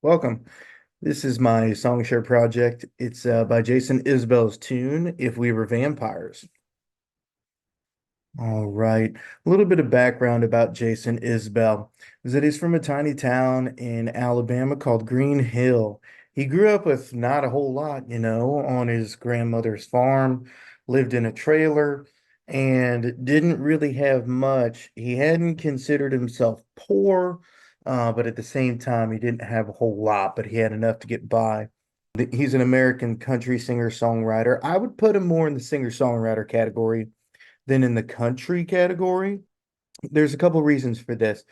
Welcome. This is my SongShare project. It's by Jason Isbell's tune, If We Were Vampires. All right. A little bit of background about Jason Isbell is that he's from a tiny town in Alabama called Green Hill. He grew up with not a whole lot, on his grandmother's farm, lived in a trailer, and didn't really have much. He hadn't considered himself poor, but at the same time, he didn't have a whole lot, but he had enough to get by. He's an American country singer-songwriter. I would put him more in the singer-songwriter category than in the country category. There's a couple reasons for this.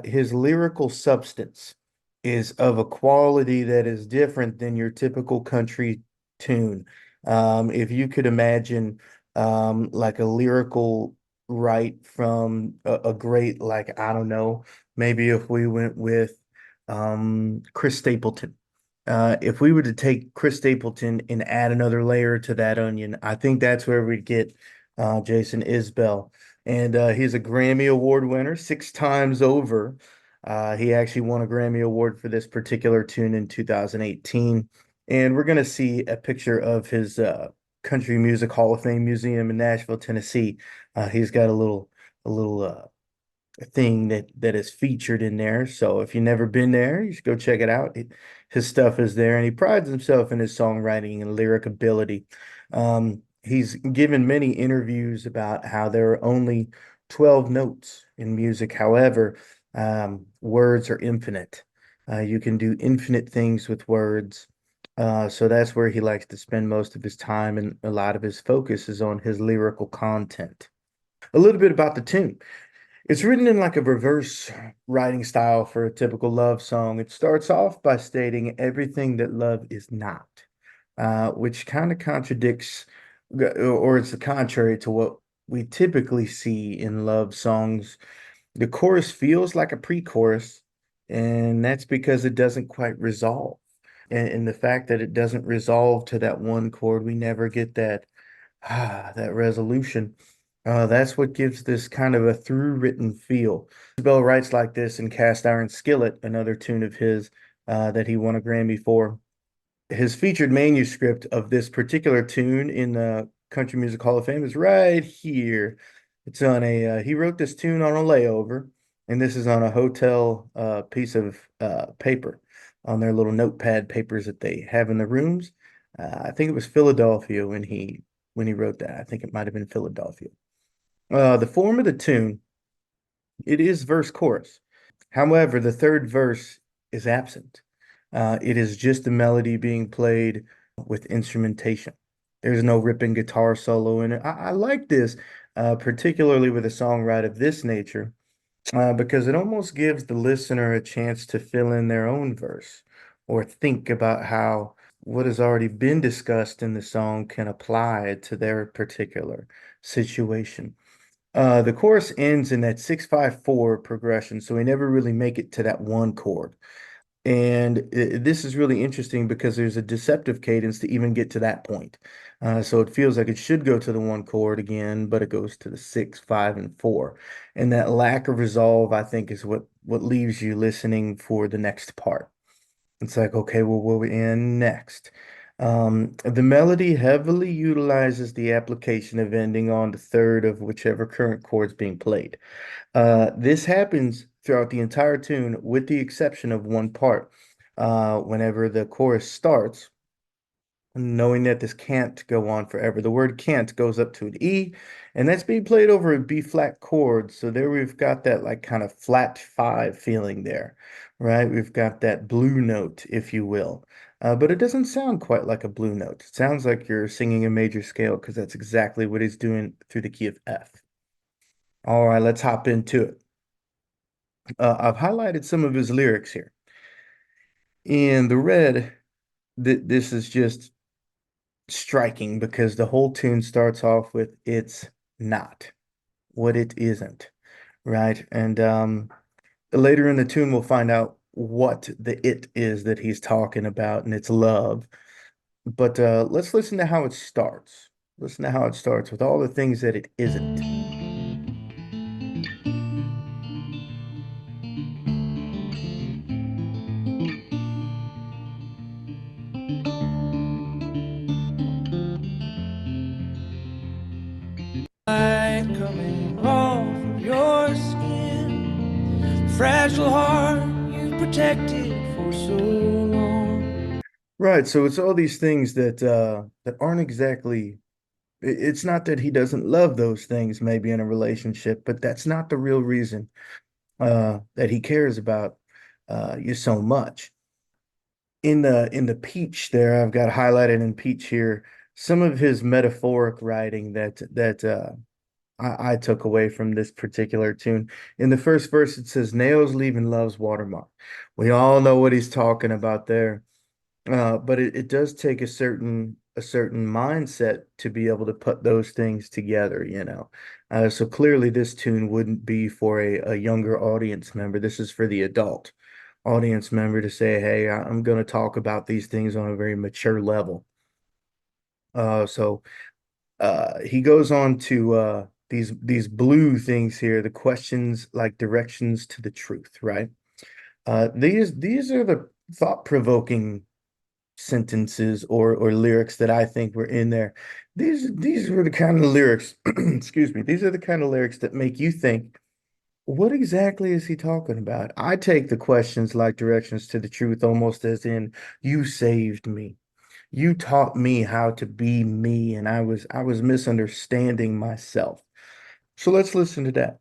His lyrical substance is of a quality that is different than your typical country tune. If you could imagine like a lyrical write from a great, like, I don't know, maybe if we went with Chris Stapleton. If we were to take Chris Stapleton and add another layer to that onion, I think that's where we'd get Jason Isbell. And he's a Grammy Award winner 6 times over. He actually won a Grammy Award for this particular tune in 2018. And we're going to see a picture of his Country Music Hall of Fame Museum in Nashville, Tennessee. He's got a little thing that is featured in there. So if you've never been there, you should go check it out. His stuff is there, and he prides himself in his songwriting and lyric ability. He's given many interviews about how there are only 12 notes in music. However, words are infinite. You can do infinite things with words. So that's where he likes to spend most of his time, and a lot of his focus is on his lyrical content. A little bit about the tune. It's written in like a reverse writing style for a typical love song. It starts off by stating everything that love is not, which kind of contradicts, or it's the contrary to what we typically see in love songs. The chorus feels like a pre-chorus, and that's because it doesn't quite resolve. And the fact that it doesn't resolve to that one chord, we never get that resolution. That's what gives this kind of a through-written feel. Bell writes like this in Cast Iron Skillet, another tune of his that he won a Grammy for. His featured manuscript of this particular tune in the Country Music Hall of Fame is right here. It's on he wrote this tune on a layover, and this is on a hotel piece of paper on their little notepad papers that they have in the rooms. I think it was Philadelphia when he wrote that. I think it might have been Philadelphia. The form of the tune, it is verse chorus. However, the third verse is absent. It is just the melody being played with instrumentation. There's no ripping guitar solo in it. I like this, particularly with a songwriter of this nature, because it almost gives the listener a chance to fill in their own verse or think about how what has already been discussed in the song can apply to their particular situation. The chorus ends in that 6-5-4 progression, so we never really make it to that one chord. And this is really interesting because there's a deceptive cadence to even get to that point. So it feels like it should go to the one chord again, but it goes to the 6, 5, and 4. And that lack of resolve, I think, is what leaves you listening for the next part. It's like, okay, well, what we in next? The melody heavily utilizes the application of ending on the third of whichever current chord is being played. This happens throughout the entire tune, with the exception of one part. Whenever the chorus starts, knowing that this can't go on forever. The word can't goes up to an E, and that's being played over a B flat chord. So there we've got that like kind of flat five feeling there, right? We've got that blue note, if you will. But it doesn't sound quite like a blue note. It sounds like you're singing a major scale because that's exactly what he's doing through the key of F. All right, let's hop into it. I've highlighted some of his lyrics here. In the red, this is just striking because the whole tune starts off with it's not what it isn't, right? And later in the tune, we'll find out what the it is that he's talking about, and it's love. But let's listen to how it starts. Listen to how it starts with all the things that it isn't. crystal heart you've protected for so long. Right. So it's all these things that aren't exactly it's not that he doesn't love those things maybe in a relationship, but that's not the real reason that he cares about you so much. In the peach there, I've got highlighted in peach here some of his metaphoric writing that I took away from this particular tune. In the first verse, it says, "Nails leaving love's watermark." We all know what he's talking about there. But it does take a certain mindset to be able to put those things together, you know. So clearly this tune wouldn't be for a younger audience member. This is for the adult audience member to say, hey, I'm going to talk about these things on a very mature level. So he goes on to these blue things here, the questions like directions to the truth, right? These are the thought-provoking sentences or lyrics that I think were in there. These were the kind of lyrics, excuse me, these are the kind of lyrics that make you think, what exactly is he talking about? I take the questions like directions to the truth almost as in, you saved me. You taught me how to be me, and I was misunderstanding myself. So let's listen to that.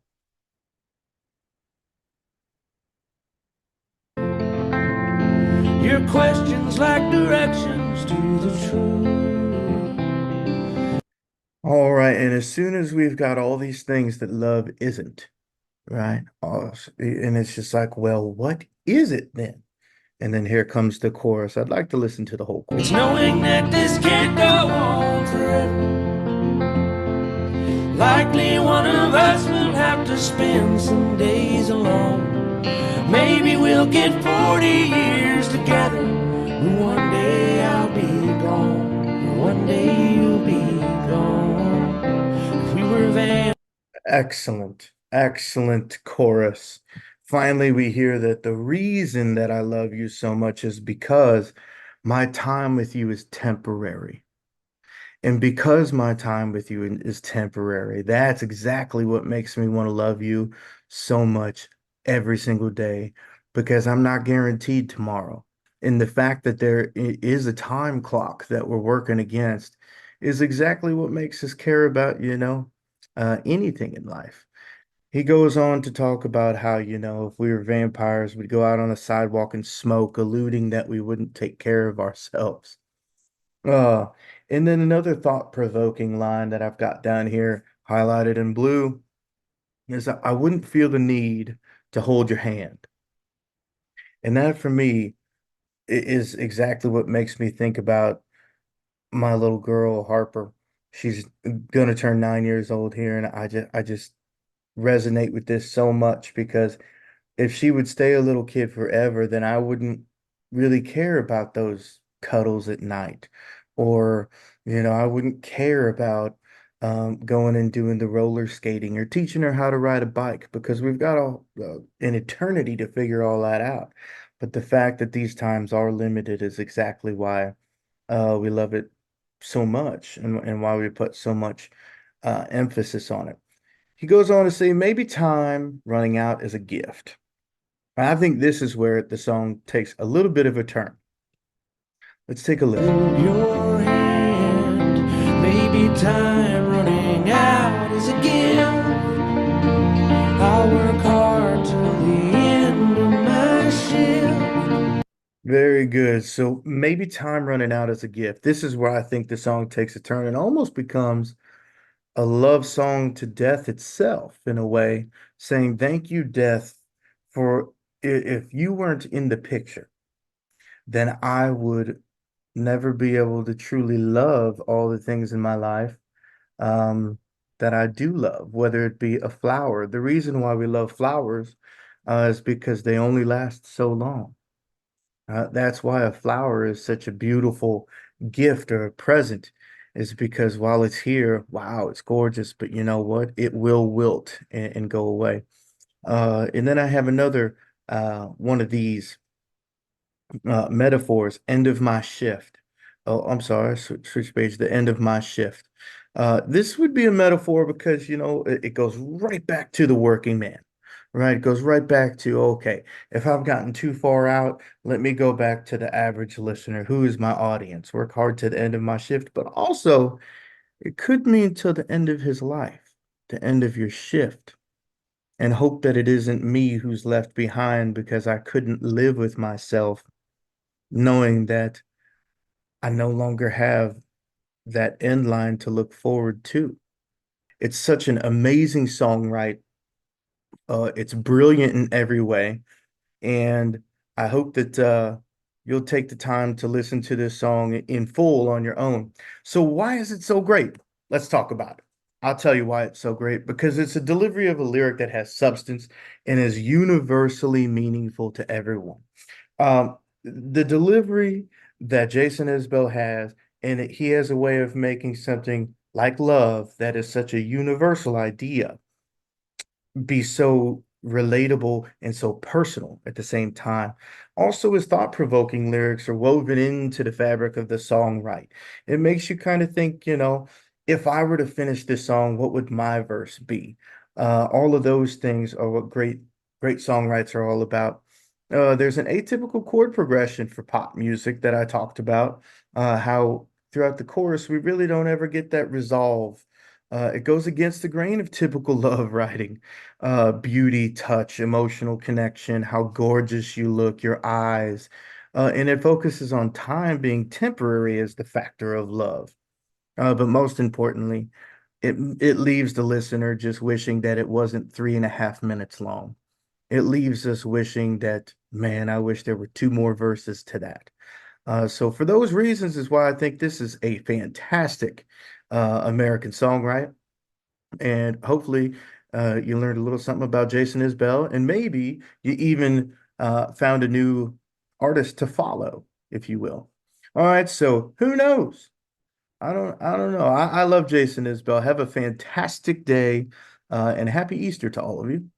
Your questions like directions to the truth. All right, and as soon as we've got all these things that love isn't, right? And it's just like, well, what is it then? And then here comes the chorus. I'd like to listen to the whole It's chorus. knowing that this can't go on forever. Likely one of us will have to spend some days alone. Maybe we'll get 40 years together. One day I'll be gone. One day you'll be gone. If we were van. Excellent, excellent chorus. Finally, we hear that the reason that I love you so much is because my time with you is temporary. And because my time with you is temporary, that's exactly what makes me want to love you so much every single day because I'm not guaranteed tomorrow. And the fact that there is a time clock that we're working against is exactly what makes us care about, anything in life. He goes on to talk about how, if we were vampires, we'd go out on the sidewalk and smoke, alluding that we wouldn't take care of ourselves. Uh, and then another thought-provoking line that I've got down here highlighted in blue is that I wouldn't feel the need to hold your hand. And that for me is exactly what makes me think about my little girl, Harper. She's gonna turn 9 years old here, and I just resonate with this so much because if she would stay a little kid forever, then I wouldn't really care about those cuddles at night. Or, I wouldn't care about going and doing the roller skating or teaching her how to ride a bike because we've got an eternity to figure all that out. But the fact that these times are limited is exactly why we love it so much and why we put so much emphasis on it. He goes on to say, maybe time running out is a gift. I think this is where the song takes a little bit of a turn. Let's take a listen. Hold your hand. Maybe time running out is a gift. I'll work hard till the end of my shift. Very good. So maybe time running out is a gift. This is where I think the song takes a turn and almost becomes a love song to death itself in a way, saying, thank you, death, for if you weren't in the picture, then I would never be able to truly love all the things in my life um, that I do love, whether it be a flower. The reason why we love flowers is because they only last so long. That's why a flower is such a beautiful gift or a present, is because while it's here, wow, it's gorgeous, but you know what? It will wilt and go away. And then I have another one of these metaphors, end of my shift. Oh, I'm sorry, switch page, the end of my shift. This would be a metaphor because, it goes right back to the working man, Right, it goes right back to okay, if I've gotten too far out, let me go back to the average listener. Who is my audience? Work hard to the end of my shift, but also it could mean till the end of his life, the end of your shift, and hope that it isn't me who's left behind because I couldn't live with myself, knowing that I no longer have that end line to look forward to. It's such an amazing song, right? It's brilliant in every way. And I hope that you'll take the time to listen to this song in full on your own. So, why is it so great? Let's talk about it. I'll tell you why it's so great because it's a delivery of a lyric that has substance and is universally meaningful to everyone. The delivery that Jason Isbell has, and he has a way of making something like love that is such a universal idea be so relatable and so personal at the same time. Also, his thought-provoking lyrics are woven into the fabric of the song right. It makes you kind of think, if I were to finish this song, what would my verse be? All of those things are what great songwrites are all about. There's an atypical chord progression for pop music that I talked about, how throughout the chorus we really don't ever get that resolve. It goes against the grain of typical love writing, beauty, touch, emotional connection, how gorgeous you look, your eyes. And it focuses on time being temporary as the factor of love. But most importantly, it leaves the listener just wishing that it wasn't 3.5 minutes long. It leaves us wishing that, man, I wish there were two more verses to that. So for those reasons is why I think this is a fantastic American song, right? And hopefully you learned a little something about Jason Isbell, and maybe you even found a new artist to follow, if you will. All right, so who knows? I don't know. I love Jason Isbell. Have a fantastic day, and happy Easter to all of you.